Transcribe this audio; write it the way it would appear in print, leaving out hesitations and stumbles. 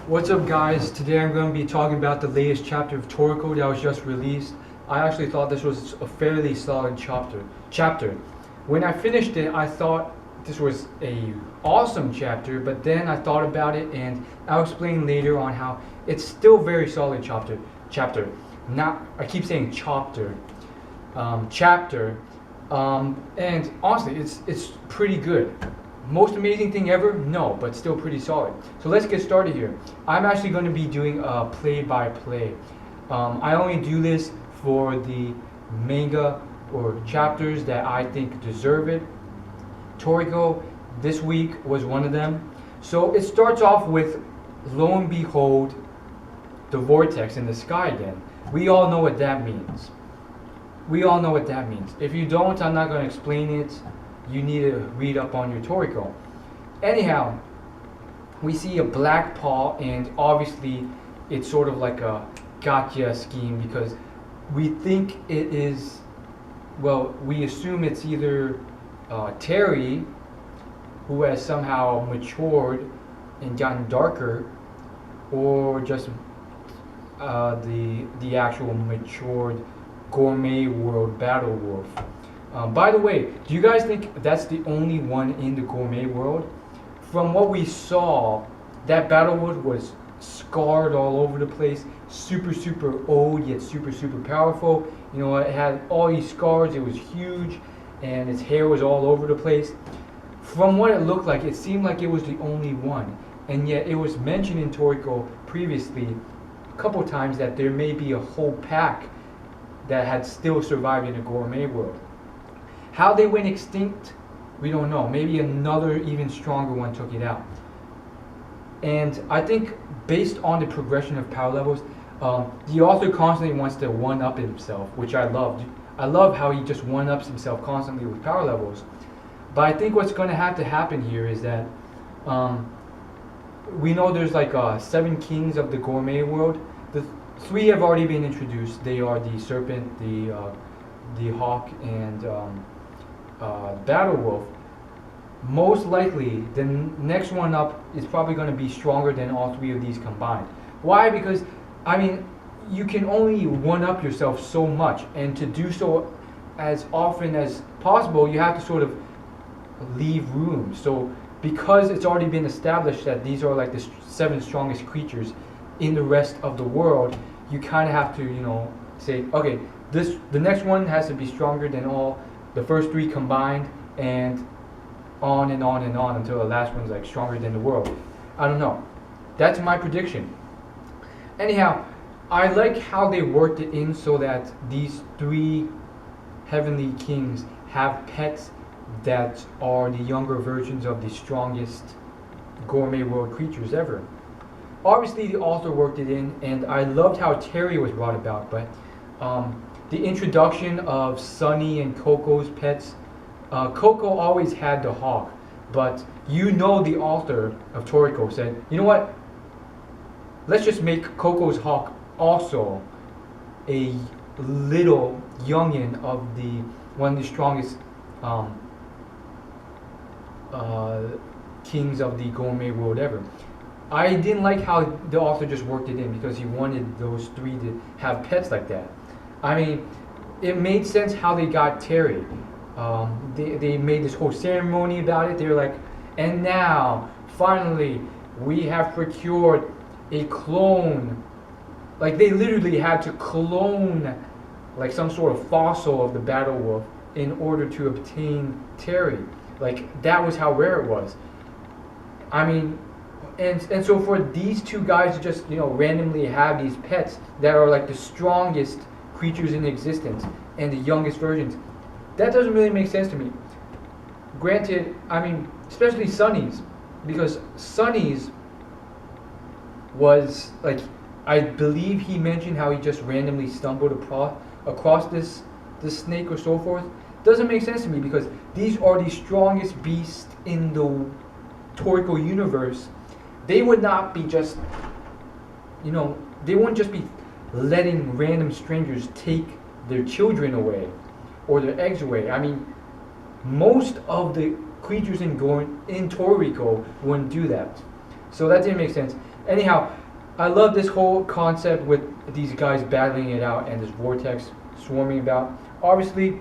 What's up, guys? Today I'm going to be talking about the latest chapter of Toriko that was just released. I actually thought this was a fairly solid chapter. When I finished it, I thought this was a awesome chapter, but then I thought about it and I'll explain later on how it's still very solid chapter. Not, I keep saying chapter. And honestly, it's pretty good. Most amazing thing ever? No, but still pretty solid. So let's get started here. I'm actually going to be doing a play-by-play. I only do this for the manga or chapters that I think deserve it. Toriko this week was one of them. So it starts off with, lo and behold, the vortex in the sky again. We all know what that means. If you don't, I'm not going to explain it. You need to read up on your Toriko. Anyhow, we see a black paw, and obviously it's sort of like a gotcha scheme because we think it is, well, we assume it's either Terry, who has somehow matured and gotten darker, or just the actual matured gourmet world battle wolf. By the way, do you guys think that's the only one in the gourmet world? From what we saw, that Battlewood was scarred all over the place, super old yet super powerful. You know, it had all these scars, it was huge, and its hair was all over the place. From what it looked like, it seemed like it was the only one, and yet it was mentioned in Toriko previously a couple times that there may be a whole pack that had still survived in the gourmet world. How they went extinct, we don't know. Maybe another even stronger one took it out. And I think based on the progression of power levels, the author constantly wants to one-up himself, which I loved. I love how he just one-ups himself constantly with power levels. But I think what's going to have to happen here is that we know there's like 7 kings of the gourmet world. The 3 have already been introduced. They are the serpent, the hawk, and battle wolf. Most likely the next one up is probably going to be stronger than all 3 of these combined. Why? Because I mean, you can only one up yourself so much, and to do so as often as possible you have to sort of leave room. So because it's already been established that these are like the 7 strongest creatures in the rest of the world, you kind of have to, you know, say, okay, the next one has to be stronger than all the first 3 combined, and on and on and on until the last one's like stronger than the world. I don't know. That's my prediction. Anyhow, I like how they worked it in so that these 3 heavenly kings have pets that are the younger versions of the strongest gourmet world creatures ever. Obviously the author worked it in, and I loved how Terry was brought about, but the introduction of Sunny and Coco's pets. Coco always had the hawk, but you know the author of Toriko said, you know what, let's just make Coco's hawk also a little youngin of the one of the strongest kings of the gourmet world ever. I didn't like how the author just worked it in because he wanted those 3 to have pets like that. I mean, it made sense how they got Terry. They made this whole ceremony about it. They were like, and now, finally, we have procured a clone. Like, they literally had to clone like some sort of fossil of the battle wolf in order to obtain Terry. Like, that was how rare it was. I mean, and so for these 2 guys to just, you know, randomly have these pets that are like the strongest creatures in existence and the youngest versions, that doesn't really make sense to me. Granted, I mean, especially Sunny's, because Sunny's was like, I believe he mentioned how he just randomly stumbled across this snake or so forth. Doesn't make sense to me because these are the strongest beasts in the Toriko universe. They would not be just, you know, they wouldn't just be letting random strangers take their children away or their eggs away. I mean, most of the creatures in Toriko wouldn't do that. So that didn't make sense. Anyhow, I love this whole concept with these guys battling it out and this vortex swarming about. Obviously,